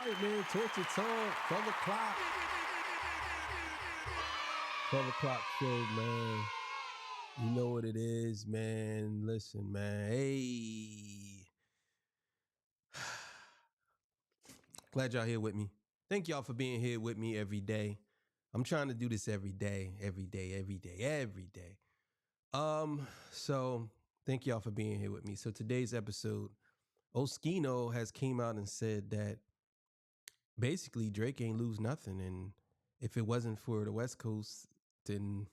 right, man. Torture Talk, 12 o'clock. 12 o'clock show, man. You know what it is, man. Listen, man. Hey. Glad y'all here with me. Thank y'all for being here with me every day. I'm trying to do this every day. So thank y'all for being here with me. So today's episode, Oskino has came out and said that basically Drake ain't lose nothing. And if it wasn't for the West Coast, then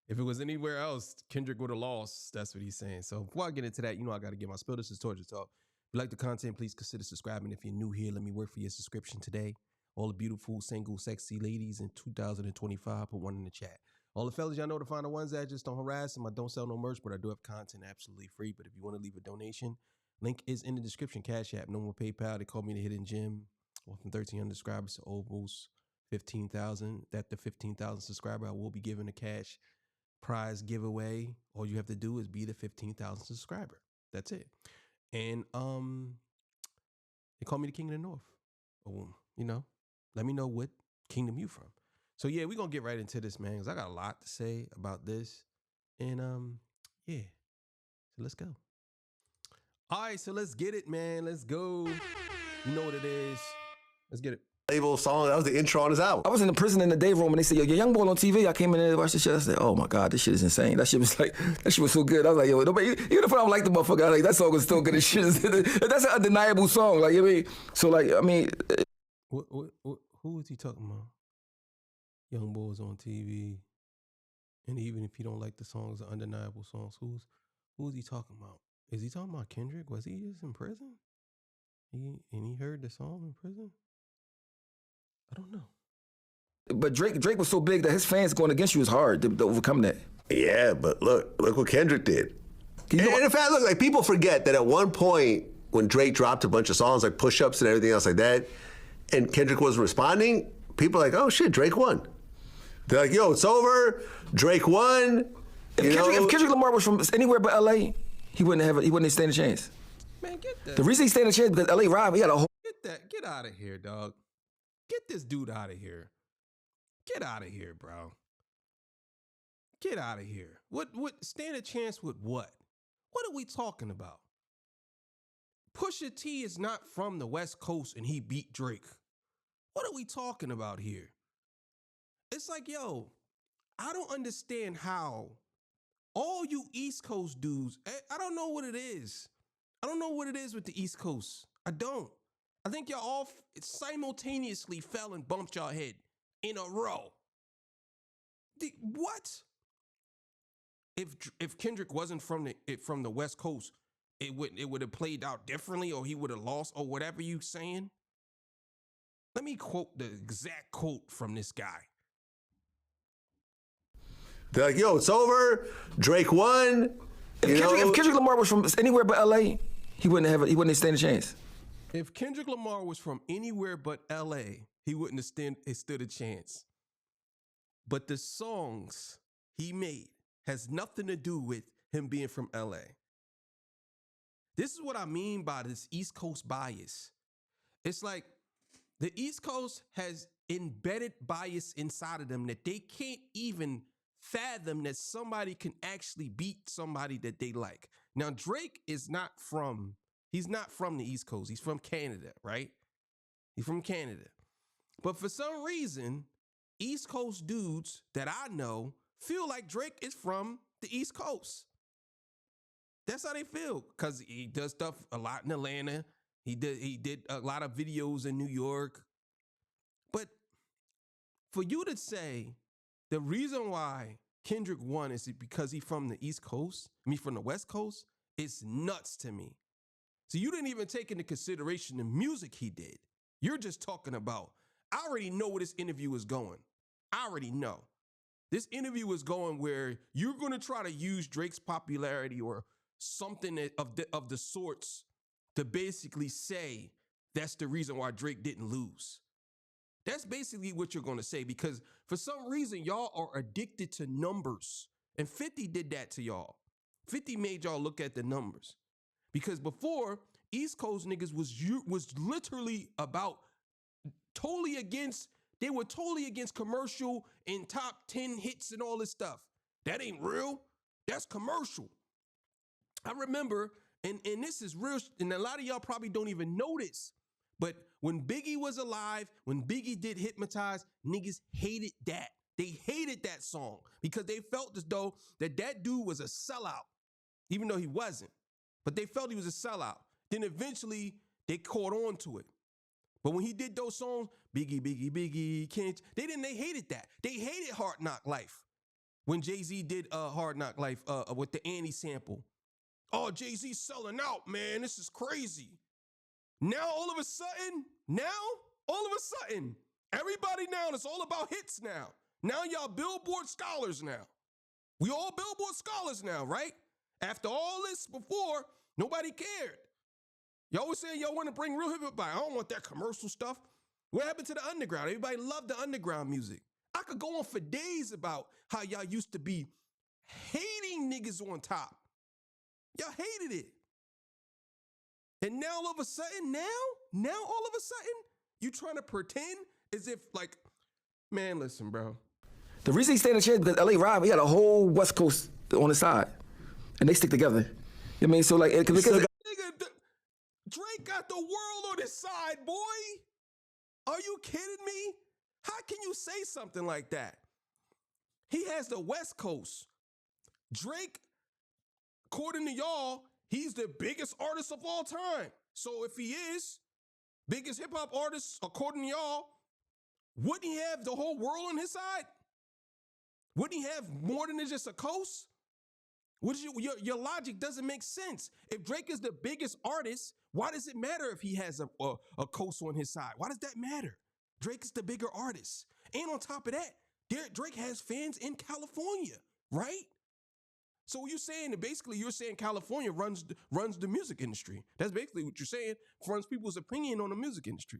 if it was anywhere else, Kendrick would have lost. That's what he's saying. So before I get into that, you know I got to get my spill. This is Torture Talk. If you like the content, please consider subscribing. If you're new here, let me work for your subscription today. All the beautiful, single, sexy ladies in 2025, put one in the chat. All the fellas, y'all know to find the ones that just don't harass them. I don't sell no merch, but I do have content absolutely free. But if you want to leave a donation, link is in the description. Cash App, no more PayPal. They call me the Hidden Gem. Well, from 1,300 subscribers to almost 15,000. That the 15,000 subscriber, I will be giving a cash prize giveaway. All you have to do is be the 15,000 subscriber. That's it. And they call me the King of the North. You know, let me know what kingdom you from. So yeah, we're gonna get right into this, man, because I got a lot to say about this. And yeah. So let's go. All right, so let's get it, man. Let's go. You know what it is. Let's get it. Label song, that was the intro on his album. I was in the prison in the day room and they said, yo, Youngboy on TV. I came in there and watched the shit. I said, oh my God, this shit is insane. That shit was so good. I was like, yo, nobody, even if I don't like the motherfucker, I like, that song is still good as shit. That's an undeniable song. Like, you know what I mean? So like, I mean. Who was he talking about? Youngboy was on TV. And even if you don't like the songs, the undeniable songs, who is he talking about? Is he talking about Kendrick? Was he just in prison? He heard the song in prison? I don't know. But Drake was so big that his fans going against you is hard to overcome that. Yeah, but look what Kendrick did. And in fact, look, like people forget that at one point when Drake dropped a bunch of songs like Push-Ups and everything else like that, and Kendrick wasn't responding, people are like, oh shit, Drake won. They're like, yo, it's over. Drake won. If Kendrick Lamar was from anywhere but LA, he wouldn't stand a chance. Man, get that. The reason he stand a chance because LA Rob, he got a whole. Get out of here, dog. Get this dude out of here. Get out of here, bro. Get out of here. What stand a chance with what? What are we talking about? Pusha T is not from the West Coast and he beat Drake. What are we talking about here? It's like, yo, I don't understand how all you East Coast dudes, I don't know what it is. I don't know what it is with the East Coast. I don't. I think y'all all simultaneously fell and bumped y'all head in a row. What? If Kendrick wasn't from the West Coast, it would have played out differently, or he would have lost, or whatever you saying. Let me quote the exact quote from this guy. They're like, yo, it's over. Drake won. If Kendrick Lamar was from anywhere but LA, he wouldn't stand a chance. If Kendrick Lamar was from anywhere but LA, he wouldn't have stood a chance. But the songs he made has nothing to do with him being from LA. This is what I mean by this East Coast bias. It's like the East Coast has embedded bias inside of them that they can't even fathom that somebody can actually beat somebody that they like. Now, Drake is not from the East Coast. He's from Canada, right? He's from Canada. But for some reason, East Coast dudes that I know feel like Drake is from the East Coast. That's how they feel, because he does stuff a lot in Atlanta. He did a lot of videos in New York. But for you to say the reason why Kendrick won is because he's from the East Coast, from the West Coast, it's nuts to me. So you didn't even take into consideration the music he did. You're just talking about, I already know where this interview is going. I already know. This interview is going where you're going to try to use Drake's popularity or something of the sorts to basically say that's the reason why Drake didn't lose. That's basically what you're going to say, because for some reason, y'all are addicted to numbers. And 50 did that to y'all. 50 made y'all look at the numbers. Because before, East Coast niggas was literally about totally against. They were totally against commercial and top 10 hits and all this stuff. That ain't real. That's commercial. I remember, and this is real, and a lot of y'all probably don't even know this, but when Biggie was alive, when Biggie did Hypnotize, niggas hated that. They hated that song because they felt as though that dude was a sellout, even though he wasn't. But they felt he was a sellout. Then eventually they caught on to it. But when he did those songs, Biggie, Biggie, Biggie, can't, they hated that. They hated Hard Knock Life. When Jay-Z did Hard Knock Life with the Annie sample. Oh, Jay-Z's selling out, man. This is crazy. Now, all of a sudden, everybody now, it's all about hits now. Now y'all Billboard scholars now. We all Billboard scholars now, right? After all this before, nobody cared. Y'all was saying y'all want to bring real hip-hop back. I don't want that commercial stuff. What happened to the underground? Everybody loved the underground music. I could go on for days about how y'all used to be hating niggas on top. Y'all hated it. And now all of a sudden, you trying to pretend as if like, man, listen, bro. The reason he stayed in the chair is because LA Rob, he had a whole West Coast on the side. And they stick together. You know what I mean? So like, because Drake got the world on his side, boy. Are you kidding me? How can you say something like that? He has the West Coast. Drake, according to y'all, he's the biggest artist of all time. So if he is biggest hip hop artist, according to y'all, wouldn't he have the whole world on his side? Wouldn't he have more than just a coast? Your logic doesn't make sense. If Drake is the biggest artist, why does it matter if he has a coast on his side? Why does that matter? Drake is the bigger artist. And on top of that, Drake has fans in California, right? So you're saying that basically you're saying California runs the music industry. That's basically what you're saying, runs people's opinion on the music industry.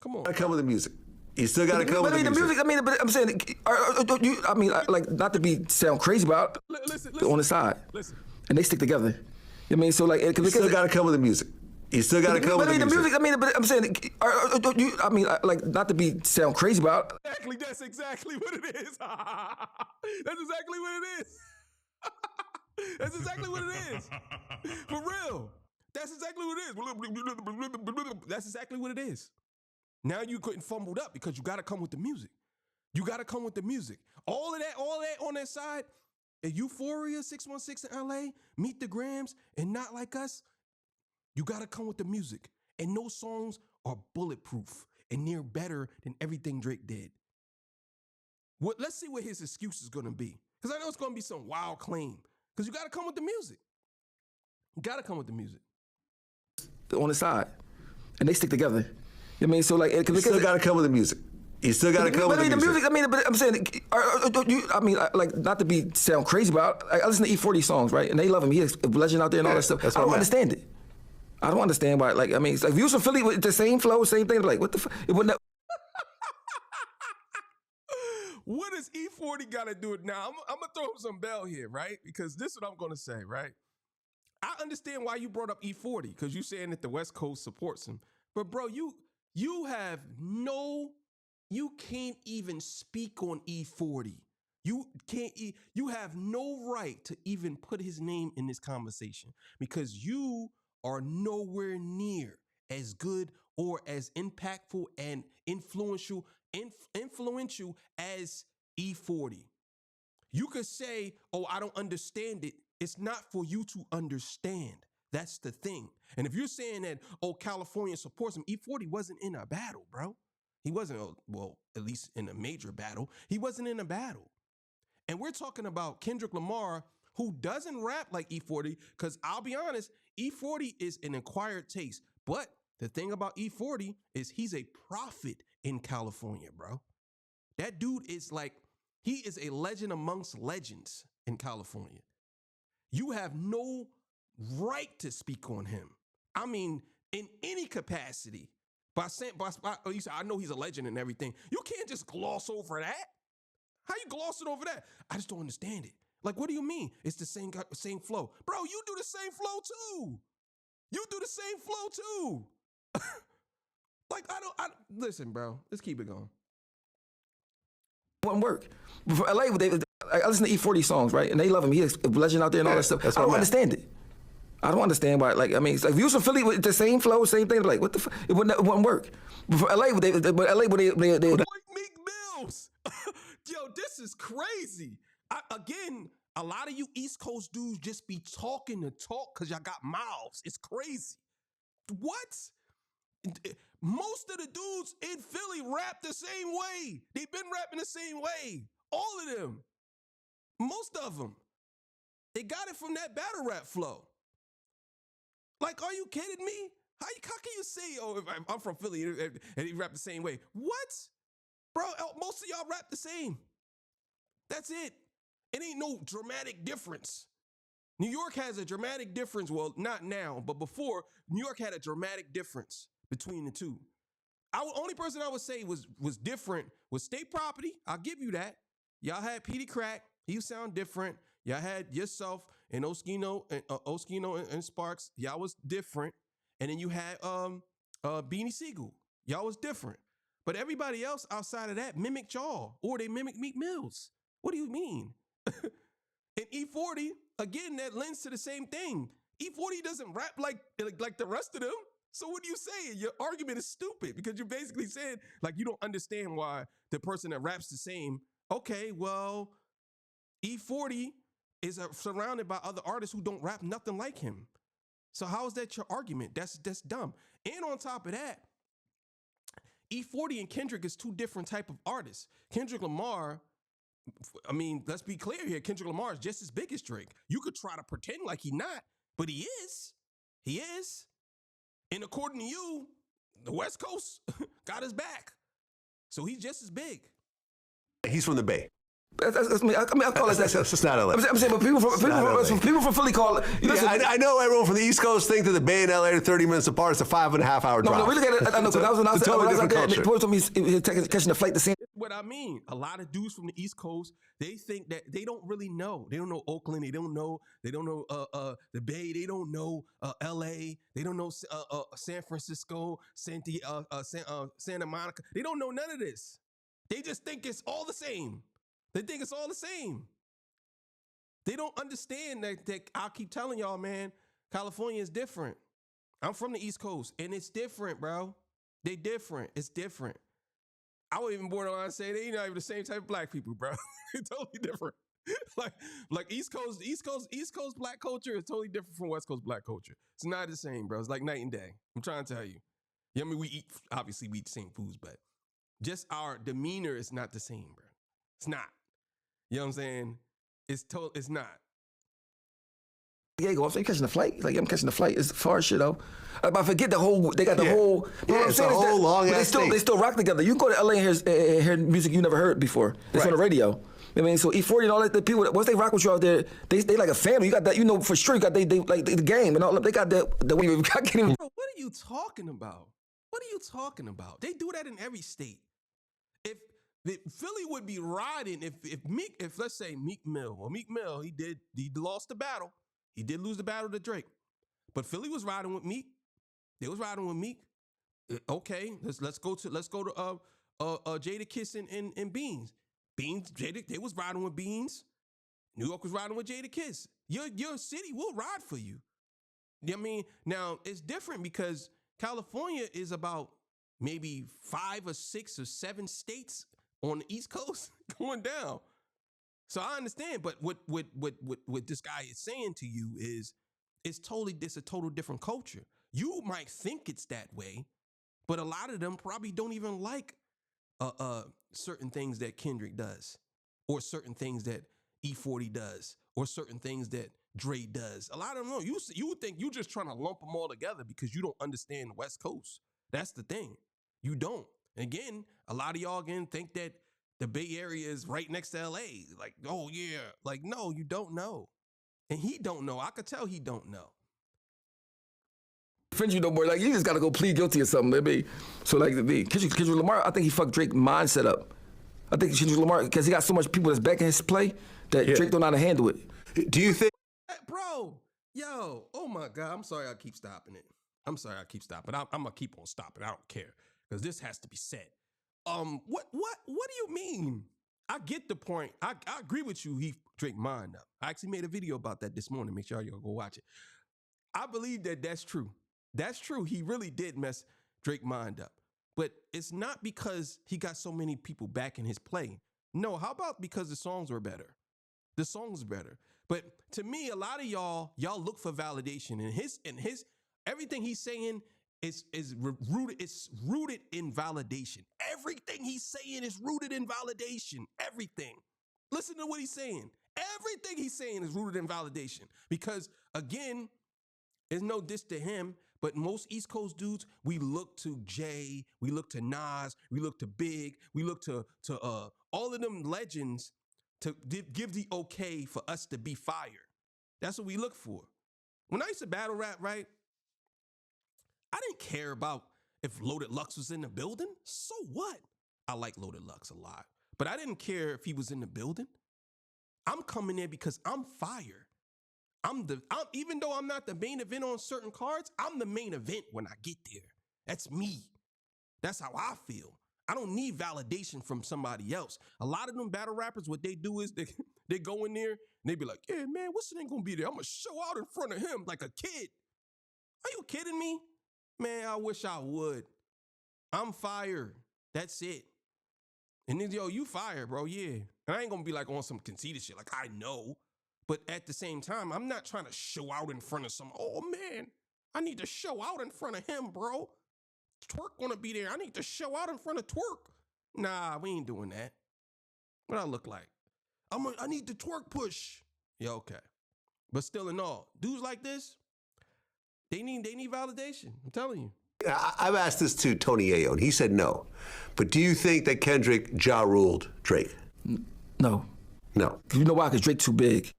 Come on. I come with the music. You still got to come with the music. I mean, but I'm saying, like, not to sound crazy about listen, on the side. Listen. And they stick together. You know what I mean? So like, you still got to come with the music. You still got to come with the music. I mean, but I'm saying, like, not to sound crazy about. Exactly, that's exactly what it is. That's exactly what it is. That's exactly what it is. For real. That's exactly what it is. That's exactly what it is. Now you couldn't fumbled up because you got to come with the music. You got to come with the music. All of that on that side, Euphoria, 616 in LA, Meet the Grams, and Not Like Us, you got to come with the music. And those songs are bulletproof, and they're better than everything Drake did. Let's see what his excuse is going to be. Because I know it's going to be some wild claim. Because you got to come with the music. You got to come with the music. On the side. And they stick together. You know what I mean? So like, you still got to come with the music. You still got to come with the music. I mean, but I'm saying, like, not to sound crazy about. I listen to E40 songs, right? And they love him. He's a legend out there and all that stuff. I don't understand it. I don't understand why. Like, I mean, it's like if you was from Philly with the same flow, same thing. Like, what the fuck? It wouldn't. What does E40 got to do it now? I'm gonna throw some bell here, right? Because this is what I'm gonna say, right? I understand why you brought up E40 because you're saying that the West Coast supports him, but bro, you can't even speak on E40. You have no right to even put his name in this conversation because you are nowhere near as good or as impactful and influential as E40. You could say, oh, I don't understand it. It's not for you to understand. That's the thing. And if you're saying that, oh, California supports him, E40 wasn't in a battle, bro. He wasn't, well, at least in a major battle. He wasn't in a battle. And we're talking about Kendrick Lamar, who doesn't rap like E40, because I'll be honest, E40 is an acquired taste. But the thing about E40 is he's a prophet in California, bro. That dude is like, he is a legend amongst legends in California. You have no right to speak on him. I mean, in any capacity. At least I know he's a legend and everything. You can't just gloss over that. How you glossing over that? I just don't understand it. Like, what do you mean? It's the same flow. Bro, you do the same flow too. You do the same flow too. Like, listen, bro, let's keep it going. Wouldn't work. But for LA, I listen to E40 songs, right? And they love him. He's a legend out there and all that stuff. I don't understand it. I don't understand why. Like, I mean, it's like if you was from Philly with the same flow, same thing, like, what the fuck? It wouldn't work. But for LA, they like Meek Mills. Yo, this is crazy. Again, a lot of you East Coast dudes just be talking to talk because y'all got mouths. It's crazy. What? Most of the dudes in Philly rap the same way. They've been rapping the same way. All of them. Most of them. They got it from that battle rap flow. Like, are you kidding me? How can you say, oh, if I'm from Philly and he rap the same way? What? Bro, most of y'all rap the same. That's it. It ain't no dramatic difference. New York has a dramatic difference. Well, not now, but before, New York had a dramatic difference between the two. Only person I would say was different was State Property. I'll give you that. Y'all had Petey Crack. He sound different. Y'all had yourself and Oskino and Sparks. Y'all was different. And then you had Beanie Siegel. Y'all was different. But everybody else outside of that mimicked y'all, or they mimicked Meek Mills. What do you mean? And E40, again, that lends to the same thing. E40 doesn't rap like the rest of them. So what are you saying? Your argument is stupid because you're basically saying, like, you don't understand why the person that raps the same. Okay, well, E40 is surrounded by other artists who don't rap nothing like him. So how is that your argument? That's dumb. And on top of that, E40 and Kendrick is two different type of artists. Kendrick Lamar, I mean, let's be clear here. Kendrick Lamar is just as big as Drake. You could try to pretend like he not, but he is. He is. And according to you, the West Coast got his back. So he's just as big. He's from the Bay. I mean, I call it that. That's not LA. I'm saying, but people from Philly call it. Yeah, I know everyone from the East Coast think that the Bay and LA are 30 minutes apart. It's a 5.5 hour drive. No, we look at it. I know, because I was out there, and told me he was catching the flight the same. What I mean, a lot of dudes from the East Coast, they think that they don't really know. They don't know Oakland. They don't know the Bay. They don't know LA. They don't know San Francisco, Santa Monica. They don't know none of this. They just think it's all the same. They think it's all the same. They don't understand that I'll keep telling y'all, man, California is different. I'm from the East Coast, and it's different, bro. They different. It's different. I would even borderline say they not even the same type of black people, bro. It's totally different. like East Coast black culture is totally different from West Coast black culture. It's not the same, bro. It's like night and day. I'm trying to tell you. Yeah, I mean, we eat the same foods, but just our demeanor is not the same, bro. It's not. You know what I'm saying? It's not. Diego, I'm saying catching the flight. Like, I'm catching the flight. It's far as shit, though. I forget the whole. They got the whole. Yeah, it's a whole long ass thing. They still rock together. You can go to LA and hear music you never heard before. It's on the radio. I mean, so E40 and all that. The people, once they rock with you out there, they like a family. You got that. You know for sure. You got they like the game and all. They got that. The way you got getting. Bro, what are you talking about? What are you talking about? They do that in every state. If Philly would be riding if let's say Meek Mill, he lost the battle. He did lose the battle to Drake. But Philly was riding with Meek. They was riding with Meek. Okay, let's go to Jadakiss and Beans. They was riding with Beans. New York was riding with Jadakiss. Your city will ride for you. You know what I mean? Now, it's different because California is about maybe 5 or 6 or 7 states on the East Coast going down. So I understand, but what this guy is saying to you is it's a total different culture. You might think it's that way, but a lot of them probably don't even like certain things that Kendrick does, or certain things that E40 does, or certain things that Dre does. A lot of them know. You would think you're just trying to lump them all together because you don't understand the West Coast. That's the thing. You don't. Again, a lot of y'all again think that the Bay Area is right next to LA. Like, oh yeah. Like, no, you don't know. And he don't know. I could tell he don't know. Friends, you no more. Like, you just gotta go plead guilty or something, maybe. So like Kendrick Lamar, I think he fucked Drake's mindset up. I think Kendrick Lamar, because he got so much people that's backing his play that Drake don't know how to handle it. Do you think? Bro, Yo, oh my God. I'm sorry I keep stopping it. I'm sorry I keep stopping. I'm gonna keep on stopping. I don't care. Because this has to be said. What do you mean? I get the point. I agree with you. He Drake mind up. I actually made a video about that this morning. Make sure y'all go watch it. I believe that that's true. That's true. He really did mess Drake mind up. But it's not because he got so many people back in his play. No, how about because the songs were better? The songs better. But to me, a lot of y'all look for validation, and his everything he's saying is rooted. It's rooted in validation. Everything he's saying is rooted in validation. Everything. Listen to what he's saying. Everything he's saying is rooted in validation. Because again, it's no diss to him, but most East Coast dudes, we look to Jay, we look to Nas, we look to Big, we look to all of them legends to give the okay for us to be fire. That's what we look for. When I used to battle rap, right, I didn't care about if Loaded Lux was in the building. So what? I like Loaded Lux a lot, but I didn't care if he was in the building. I'm coming in because I'm fire. Even though I'm not the main event on certain cards, I'm the main event when I get there. That's me. That's how I feel. I don't need validation from somebody else. A lot of them battle rappers, what they do is they go in there and they be like, yeah, man, what's ain't gonna be there? I'm gonna show out in front of him like a kid. Are you kidding me? Man, I wish I would. I'm fire. That's it. And then, yo, you fire, bro, yeah. And I ain't gonna be like on some conceited shit, like I know. But at the same time, I'm not trying to show out in front of oh man, I need to show out in front of him, bro. Twerk gonna be there. I need to show out in front of Twerk. Nah, we ain't doing that. What I look like? I need the Twerk push. Yeah, okay. But still in all, dudes like this, they need validation. I'm telling you. I've asked this to Tony Ayo, and he said no. But do you think that Kendrick ja ruled Drake? No. No. You know why? Because Drake too big.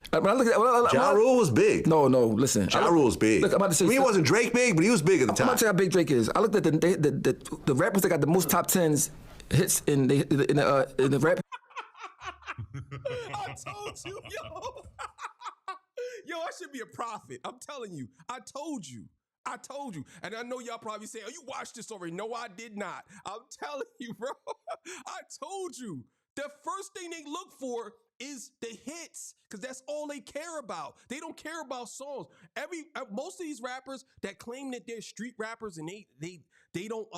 When I look at Ja Rule was big. No, listen. Ja Rule was big. Look, I'm about to say, he wasn't Drake big, but he was big at the time. I'm about to tell you how big Drake is. I looked at the rappers that got the most top 10s hits in the rap. I told you, yo. Yo, I should be a prophet. I'm telling you. I told you. And I know y'all probably say, oh, you watched this already. No, I did not. I'm telling you, bro. I told you. The first thing they look for is the hits, because that's all they care about. They don't care about songs. Most of these rappers that claim that they're street rappers and they don't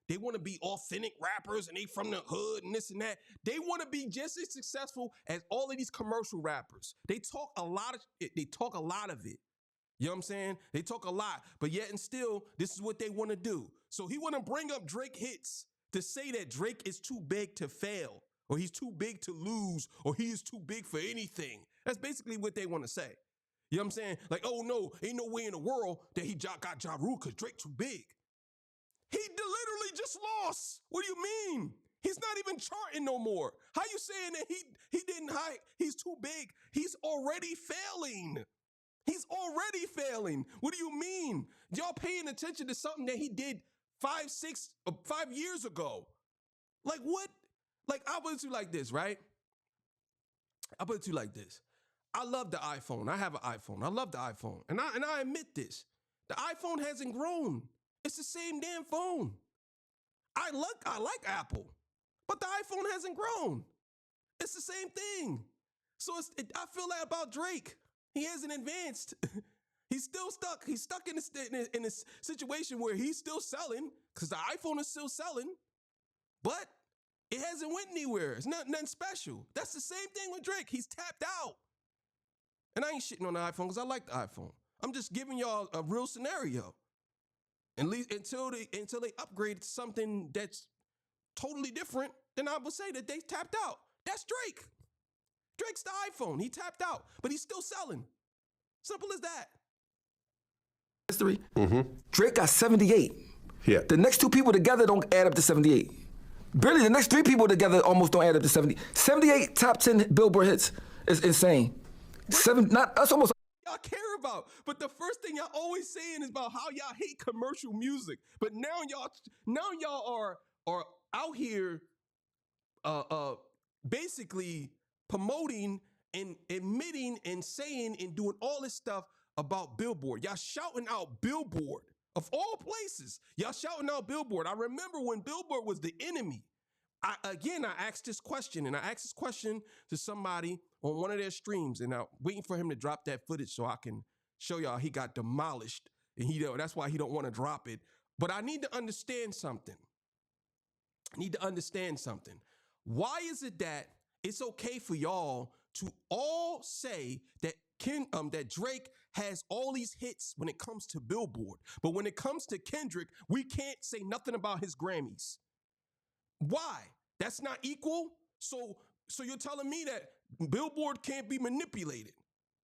they want to be authentic rappers and they from the hood and this and that. They want to be just as successful as all of these commercial rappers. They talk a lot of it. You know what I'm saying? They talk a lot, but yet and still, this is what they want to do. So he want to bring up Drake hits to say that Drake is too big to fail, or he's too big to lose, or he is too big for anything. That's basically what they want to say. You know what I'm saying? Like, oh no, ain't no way in the world that he got Ja Rule because Drake too big. He literally just lost. What do you mean? He's not even charting no more. How you saying that he didn't hike? He's too big. He's already failing. He's already failing. What do you mean? Y'all paying attention to something that he did 5 years ago? Like what? Like I'll put it to you like this, right? I'll put it to you like this. I love the iPhone. I have an iPhone. I love the iPhone. And I admit this. The iPhone hasn't grown. It's the same damn phone. I like Apple, but the iPhone hasn't grown. It's the same thing. So I feel that about Drake. He hasn't advanced. He's still stuck. He's stuck in a situation where he's still selling because the iPhone is still selling, but it hasn't went anywhere. It's nothing special. That's the same thing with Drake. He's tapped out. And I ain't shitting on the iPhone because I like the iPhone. I'm just giving y'all a real scenario. At least until they upgrade to something that's totally different, then I would say that they tapped out. That's Drake. Drake's the iPhone. He tapped out, but he's still selling. Simple as that. History. Drake got 78. Yeah. The next two people together don't add up to 78. Barely the next three people together almost don't add up to 70. 78 top 10 Billboard hits is insane. That's almost. Y'all care about, but the first thing y'all always saying is about how y'all hate commercial music. But now y'all are out here basically promoting and admitting and saying and doing all this stuff about Billboard. Y'all shouting out Billboard of all places. Y'all shouting out Billboard. I remember when Billboard was the enemy. I asked this question, and I asked this question to somebody on one of their streams, and I'm waiting for him to drop that footage so I can show y'all he got demolished, and that's why he don't want to drop it. But I need to understand something. Why is it that it's okay for y'all to all say that that Drake has all these hits when it comes to Billboard, but when it comes to Kendrick, we can't say nothing about his Grammys? Why? That's not equal? So you're telling me that Billboard can't be manipulated,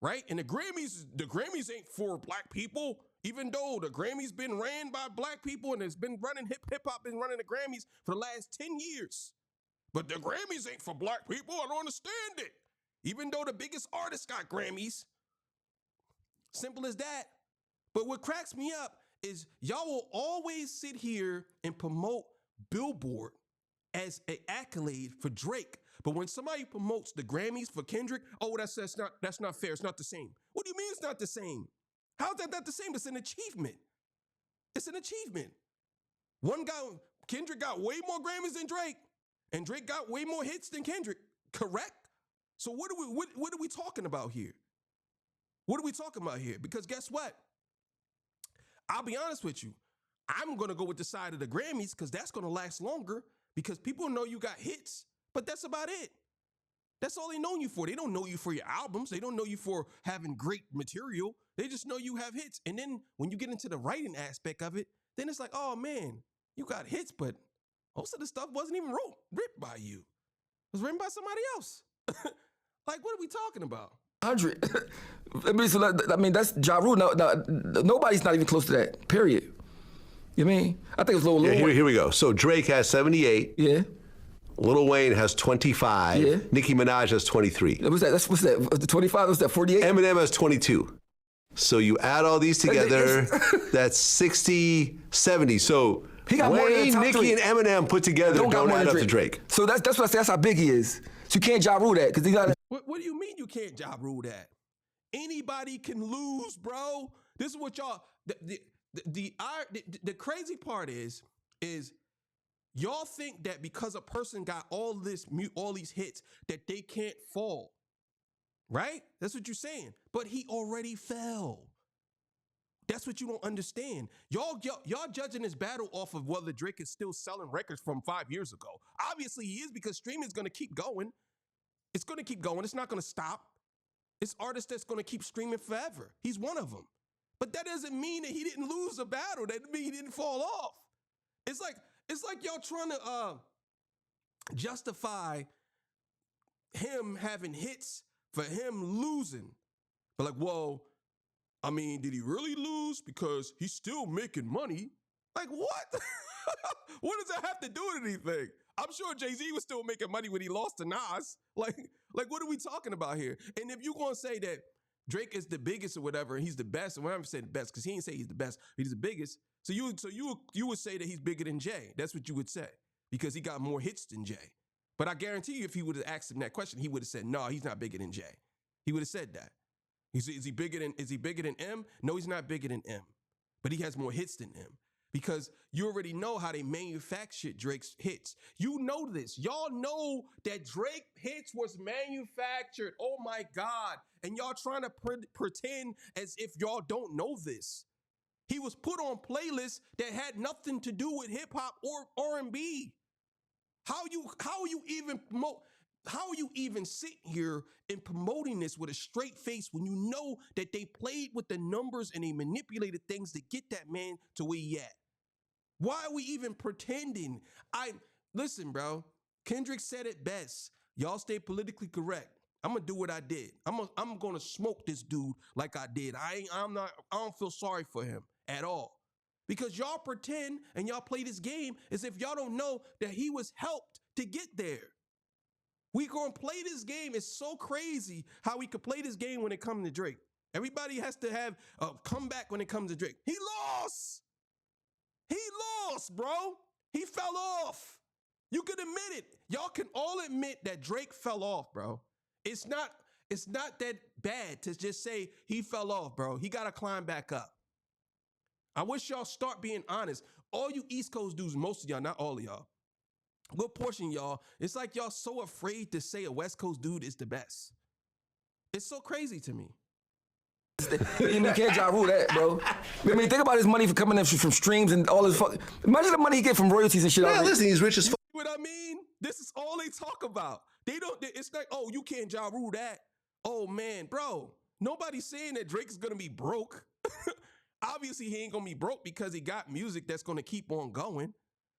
right? And the Grammys ain't for black people, even though the Grammys been ran by black people and it's been running hip hop been running the Grammys for the last 10 years. But the Grammys ain't for black people. I don't understand it. Even though the biggest artists got Grammys. Simple as that. But what cracks me up is y'all will always sit here and promote Billboard as an accolade for Drake. But when somebody promotes the Grammys for Kendrick, oh, that's not fair. It's not the same. What do you mean it's not the same? How's that not the same? It's an achievement. It's an achievement. Kendrick got way more Grammys than Drake, and Drake got way more hits than Kendrick. Correct? So what are we talking about here? What are we talking about here? Because guess what? I'll be honest with you. I'm going to go with the side of the Grammys because that's going to last longer because people know you got hits, but that's about it. That's all they know you for. They don't know you for your albums. They don't know you for having great material. They just know you have hits. And then when you get into the writing aspect of it, then it's like, oh man, you got hits, but most of the stuff wasn't even written by you. It was written by somebody else. Like, what are we talking about? 100. I mean, that's Ja Rule. Nobody's not even close to that, period. You mean? I think it's Lil Wayne. Here we go. So Drake has 78. Yeah. Lil Wayne has 25. Yeah. Nicki Minaj has 23. What's that? The 25? What's that? 48? Eminem has 22. So you add all these together, that's 60, 70. So he got more than the top Nicki, three. and Eminem put together don't add up to Drake. So that's what I say. That's how big he is. So you can't Ja Rule that because he got. What do you mean you can't Ja Rule that? Anybody can lose, bro. This is what y'all. The crazy part is y'all think that because a person got all these hits that they can't fall, right? That's what you're saying. But he already fell. That's what you don't understand. Y'all judging this battle off of whether Drake is still selling records from 5 years ago. Obviously he is because streaming is going to keep going. It's going to keep going. It's not going to stop. It's artists that's going to keep streaming forever. He's one of them. But that doesn't mean that he didn't lose a battle. That doesn't mean he didn't fall off. It's like y'all trying to justify him having hits for him losing. But like, well, I mean, did he really lose? Because he's still making money. Like, what? What does that have to do with anything? I'm sure Jay-Z was still making money when he lost to Nas. Like what are we talking about here? And if you're going to say that Drake is the biggest or whatever, and he's the best, and I'm saying the best because he didn't say he's the best, he's the biggest. So you would say that he's bigger than Jay. That's what you would say because he got more hits than Jay. But I guarantee you, if he would have asked him that question, he would have said, "No, he's not bigger than Jay." He would have said that. Is he bigger than M? No, he's not bigger than M, but he has more hits than M. Because you already know how they manufactured Drake's hits. You know this. Y'all know that Drake hits was manufactured. Oh my God. And y'all trying to pretend as if y'all don't know this. He was put on playlists that had nothing to do with hip hop or R&B. How are you even sit here and promoting this with a straight face when you know that they played with the numbers and they manipulated things to get that man to where he at? Why are we even pretending? Listen, bro. Kendrick said it best. Y'all stay politically correct. I'm gonna do what I did. I'm gonna smoke this dude like I did. I don't feel sorry for him at all. Because y'all pretend and y'all play this game as if y'all don't know that he was helped to get there. We gonna play this game. It's so crazy how we could play this game when it comes to Drake. Everybody has to have a comeback when it comes to Drake. He lost. He lost, bro. He fell off. You can admit it. Y'all can all admit that Drake fell off, bro. It's not, It's not that bad to just say he fell off, bro. He got to climb back up. I wish y'all start being honest. All you East Coast dudes, most of y'all, not all of y'all, a good portion of y'all, it's like y'all so afraid to say a West Coast dude is the best. It's so crazy to me. You can't Ja Rule that, bro. I mean, think about his money for coming in from streams and all his fuck. Imagine the money he get from royalties and shit. Yeah, listen, he's rich as fuck. You know what I mean? This is all they talk about. It's like, oh, you can't Ja Rule that. Oh, man, bro. Nobody's saying that Drake is going to be broke. Obviously, he ain't going to be broke because he got music that's going to keep on going.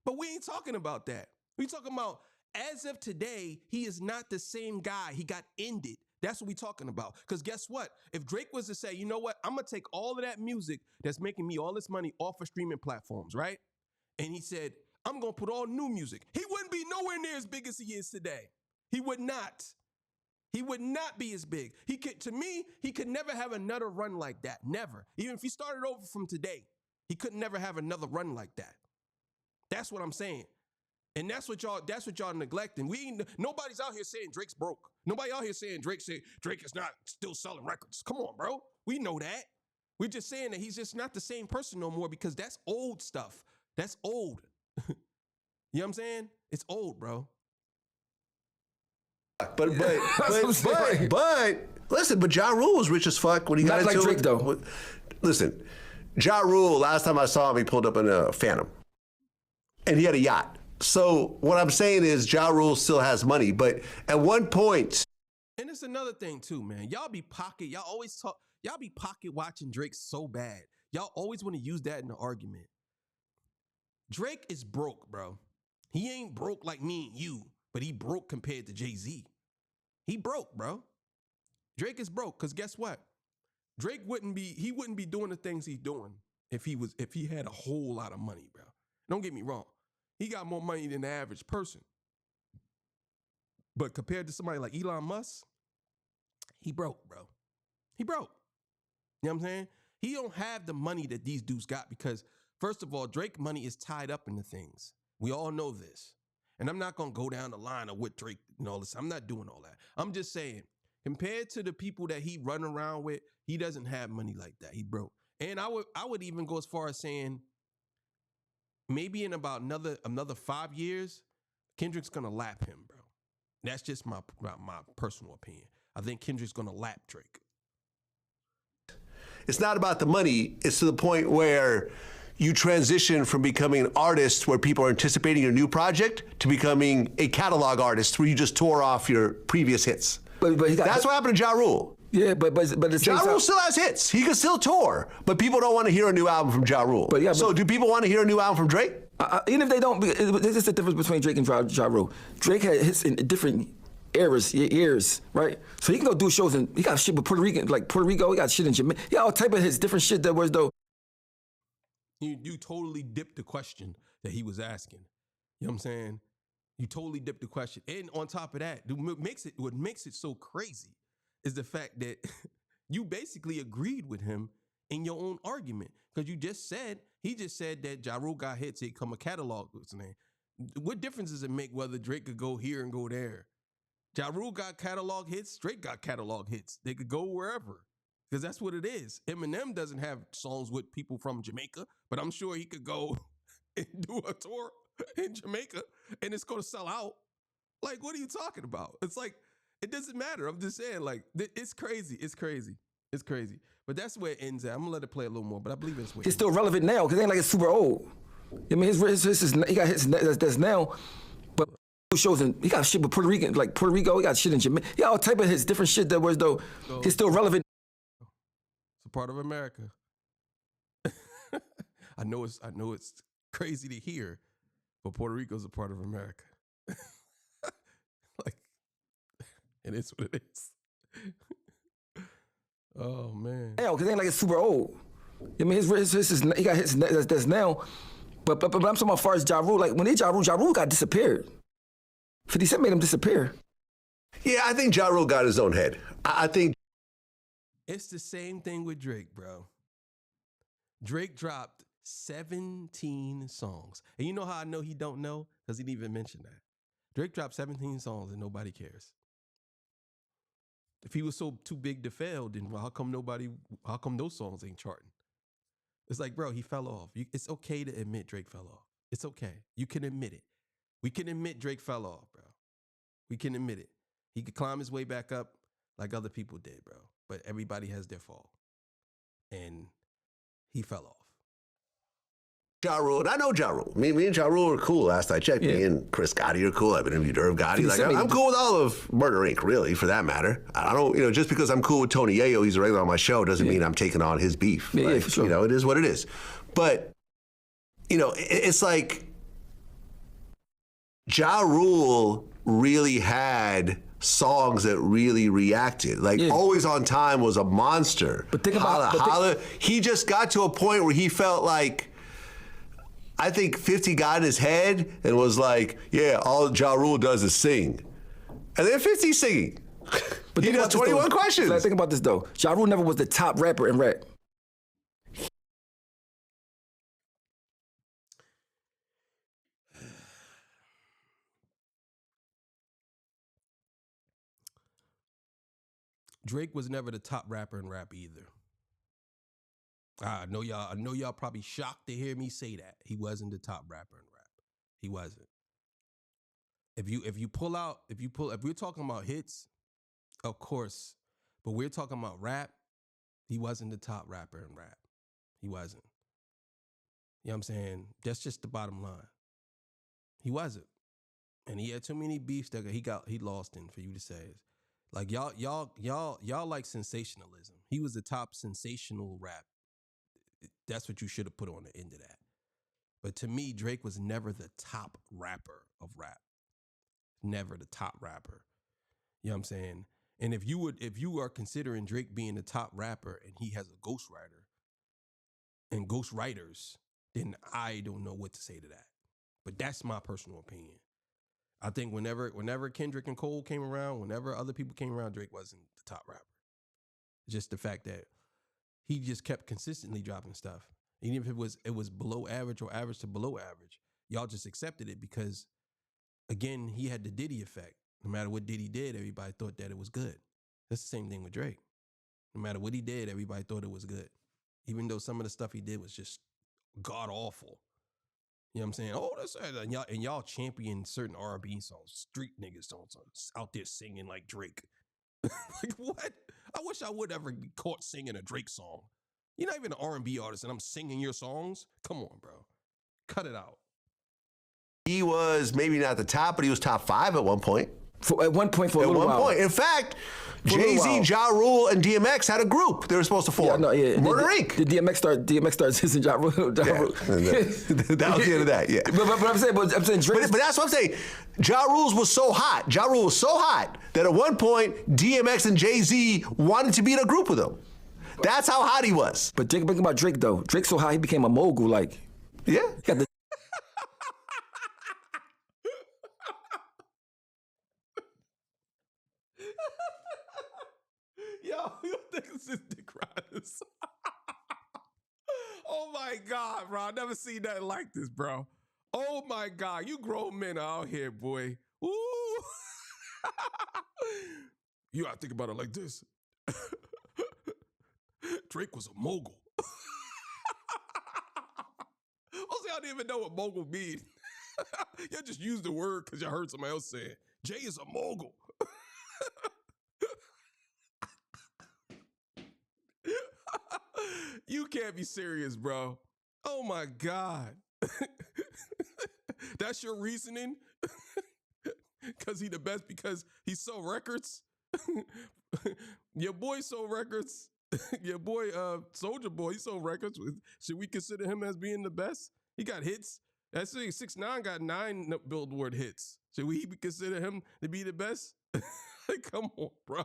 But we ain't talking about that. We talking about, as of today, he is not the same guy. He got ended. That's what we talking about. Because guess what? If Drake was to say, you know what? I'm going to take all of that music that's making me all this money off of streaming platforms, right? And he said, I'm going to put all new music. He wouldn't be nowhere near as big as he is today. He would not. He would not be as big. To me, he could never have another run like that. Never. Even if he started over from today, he could never have another run like that. That's what I'm saying. And that's what y'all neglecting. Nobody's out here saying Drake's broke. Nobody out here saying Drake is not still selling records. Come on, bro. We know that. We're just saying that he's just not the same person no more because that's old stuff. That's old. You know what I'm saying? It's old, bro. But listen, but Ja Rule was rich as fuck when he got into it. Not like Drake, though. Listen, Ja Rule, last time I saw him, he pulled up in a Phantom. And he had a yacht. So what I'm saying is Ja Rule still has money, but at one point. And it's another thing too, man. Y'all be pocket watching Drake so bad. Y'all always want to use that in the argument. Drake is broke, bro. He ain't broke like me and you, but he broke compared to Jay-Z. He broke, bro. Drake is broke, because guess what? Drake wouldn't be doing the things he's doing if he had a whole lot of money, bro. Don't get me wrong. He got more money than the average person. But compared to somebody like Elon Musk, he broke, bro. He broke. You know what I'm saying? He don't have the money that these dudes got because, first of all, Drake money is tied up into things. We all know this. And I'm not going to go down the line of what Drake and all this. I'm not doing all that. I'm just saying, compared to the people that he run around with, he doesn't have money like that. He broke. And I would even go as far as saying, maybe in about another 5 years, Kendrick's gonna lap him, bro. That's just my personal opinion. I think Kendrick's gonna lap Drake. It's not about the money. It's to the point where you transition from becoming an artist where people are anticipating your new project to becoming a catalog artist where you just tore off your previous hits. But that's what happened to Ja Rule. Yeah, but Ja Rule still has hits. He can still tour, but people don't want to hear a new album from Ja Rule. So do people want to hear a new album from Drake? Even if they don't, there's just a difference between Drake and Ja Rule. Drake had hits in different years, right? So he can go do shows and he got shit with Puerto Rico, he got shit in Jamaica. He got all type of hits, different shit that was though. You totally dipped the question that he was asking. You know what I'm saying? You totally dipped the question. And on top of that, what makes it so crazy is the fact that you basically agreed with him in your own argument. Because he just said that Ja Rule got hits, he come a catalog. What's his name? What difference does it make whether Drake could go here and go there? Ja Rule got catalog hits, Drake got catalog hits. They could go wherever. Because that's what it is. Eminem doesn't have songs with people from Jamaica, but I'm sure he could go and do a tour in Jamaica and it's going to sell out. Like, what are you talking about? It's like, it doesn't matter. I'm just saying, like, it's crazy. It's crazy. It's crazy. But that's where it ends at. I'm going to let it play a little more, but I believe it's where it's still relevant now because it ain't like it's super old. I mean, he got hits that's now, but shows and he got shit with Puerto Rico, he got shit in Jamaica. He got all type of hits, different shit that was though, it's still relevant. It's a part of America. I know it's crazy to hear, but Puerto Rico's a part of America. Like, it is what it is. Oh man. Yeah, because it ain't like it's super old. I mean, he got hits that's now, but I'm talking about as far as Ja Rule. Like when Ja Rule got disappeared. 50 Cent made him disappear. Yeah, I think Ja Rule got his own head. I think it's the same thing with Drake, bro. Drake dropped 17 songs. And you know how I know he don't know? Because he didn't even mention that. Drake dropped 17 songs and nobody cares. If he was so too big to fail, then how come those songs ain't charting? It's like, bro, he fell off. It's okay to admit Drake fell off. It's okay. You can admit it. We can admit Drake fell off, bro. We can admit it. He could climb his way back up like other people did, bro. But everybody has their fall. And he fell off. Ja Rule, and I know Ja Rule. Me and Ja Rule are cool last I checked. Me and Chris Gotti are cool. I've interviewed Irv Gotti. Like, I'm cool with all of Murder Inc., really, for that matter. I don't, just because I'm cool with Tony Yayo, he's a regular on my show, doesn't mean I'm taking on his beef. Yeah, for sure. It is what it is. But, it's like Ja Rule really had songs that really reacted. Like, Always on Time was a monster. But think about he just got to a point where he felt like, I think 50 got in his head and was like, all Ja Rule does is sing. And then 50's singing. But he does 21 questions. Think about this, though. Ja Rule never was the top rapper in rap. Drake was never the top rapper in rap either. I know y'all probably shocked to hear me say that. He wasn't the top rapper in rap. He wasn't. If we're talking about hits, of course, but we're talking about rap, he wasn't the top rapper in rap. He wasn't. You know what I'm saying? That's just the bottom line. He wasn't. And he had too many beefs that he lost in for you to say. Like y'all like sensationalism. He was the top sensational rap. That's what you should have put on the end of that. But to me, Drake was never the top rapper of rap. Never the top rapper. You know what I'm saying? And if you are considering Drake being the top rapper and he has a ghostwriter and ghostwriters, then I don't know what to say to that. But that's my personal opinion. I think whenever Kendrick and Cole came around, whenever other people came around, Drake wasn't the top rapper. Just the fact that he just kept consistently dropping stuff. Even if it was below average or average to below average, y'all just accepted it because, again, he had the Diddy effect. No matter what Diddy did, everybody thought that it was good. That's the same thing with Drake. No matter what he did, everybody thought it was good. Even though some of the stuff he did was just god awful. You know what I'm saying? Oh, that's and y'all champion certain R&B songs, street niggas songs out there singing like Drake. Like what? I wish I would ever get caught singing a Drake song. You're not even an R&B artist and I'm singing your songs? Come on, bro. Cut it out. He was maybe not the top, but he was top 5 at one point. At one point. In fact, Jay-Z, Ja Rule, and DMX had a group they were supposed to form. Murder Inc. Did DMX start dissing Ja Rule? That was the end of that, yeah. But I'm saying Drake. But that's what I'm saying. Ja Rule was so hot that at one point, DMX and Jay-Z wanted to be in a group with him. That's how hot he was. But think about Drake, though. Drake's so hot, he became a mogul, like. Yeah. He got the Yo, you think this is Dick Riders? Oh my God, bro. I never seen nothing like this, bro. Oh my God. You grown men out here, boy. Ooh. You gotta think about it like this. Drake was a mogul. Mostly I didn't even know what mogul mean. Y'all just used the word because y'all heard somebody else say it. Jay is a mogul. You can't be serious, bro. Oh my God. That's your reasoning? Because he the best because he sold records? Your boy sold records. Your boy, Soulja Boy, he sold records. Should we consider him as being the best? He got hits. That's 6ix9ine got 9 Billboard hits. Should we consider him to be the best? Come on, bro.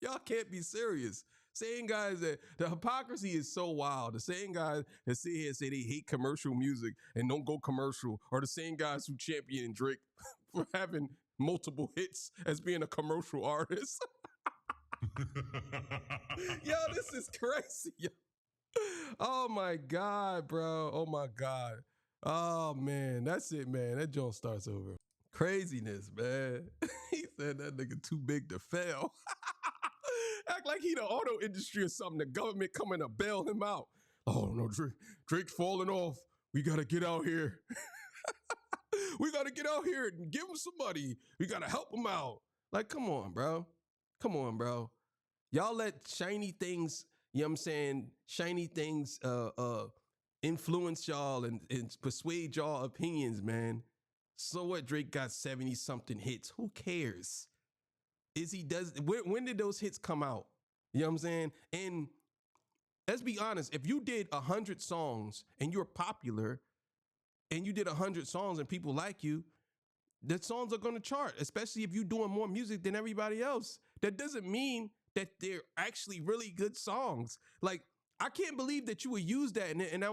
Y'all can't be serious. Saying guys that the hypocrisy is so wild. The same guys that sit here and say they hate commercial music and don't go commercial are the same guys who champion Drake for having multiple hits as being a commercial artist. Yo, this is crazy. Yo. Oh my God, bro. Oh my God. Oh man, that's it, man. That joint starts over. Craziness, man. He said that nigga too big to fail. Act like he the auto industry or something. The government coming to bail him out. Oh no, Drake's falling off. We gotta get out here. We gotta get out here and give him some money. We gotta help him out. Like, come on, bro. Come on, bro. Y'all let shiny things, you know what I'm saying, shiny things influence y'all and persuade y'all opinions, man. So what? Drake got 70-something hits. Who cares? When did those hits come out? You know what I'm saying? And let's be honest, if you did 100 songs and you're popular and you did 100 songs and people like you, the songs are going to chart, especially if you're doing more music than everybody else. That doesn't mean that they're actually really good songs. Like, I can't believe that you would use that.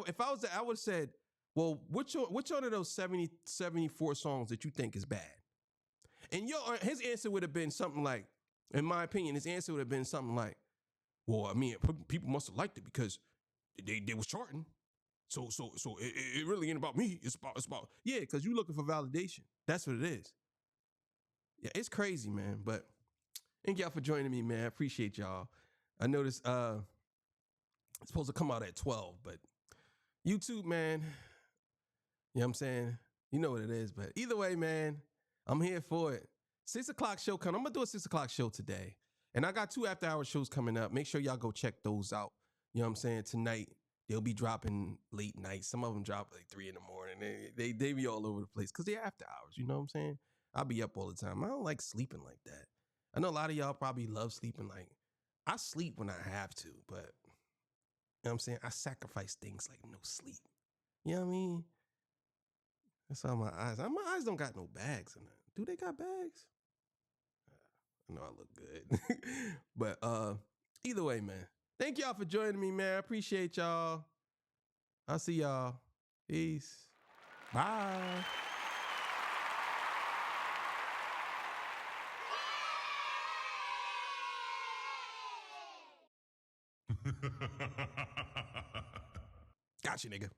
If I was there, I would have said, well, which one of those 74 songs that you think is bad? And his answer would have been something like, in my opinion, his answer would have been something like, well, I mean, people must have liked it because they was charting. So it really ain't about me. It's about yeah, because you're looking for validation. That's what it is. Yeah, it's crazy, man. But thank y'all for joining me, man. I appreciate y'all. I noticed it's supposed to come out at 12, but YouTube, man, you know what I'm saying? You know what it is. But either way, man, I'm here for it. 6 o'clock show coming. I'm going to do a 6 o'clock show today. And I got 2 after-hour shows coming up. Make sure y'all go check those out. You know what I'm saying? Tonight, they'll be dropping late night. Some of them drop like 3 in the morning. They be all over the place because they're after hours. You know what I'm saying? I'll be up all the time. I don't like sleeping like that. I know a lot of y'all probably love sleeping. Like, I sleep when I have to, but you know what I'm saying? I sacrifice things like no sleep. You know what I mean? That's how my eyes. My eyes don't got no bags in it. Do they got bags? I know I look good. But either way, man. Thank y'all for joining me, man. I appreciate y'all. I'll see y'all. Peace. Bye. Gotcha, nigga.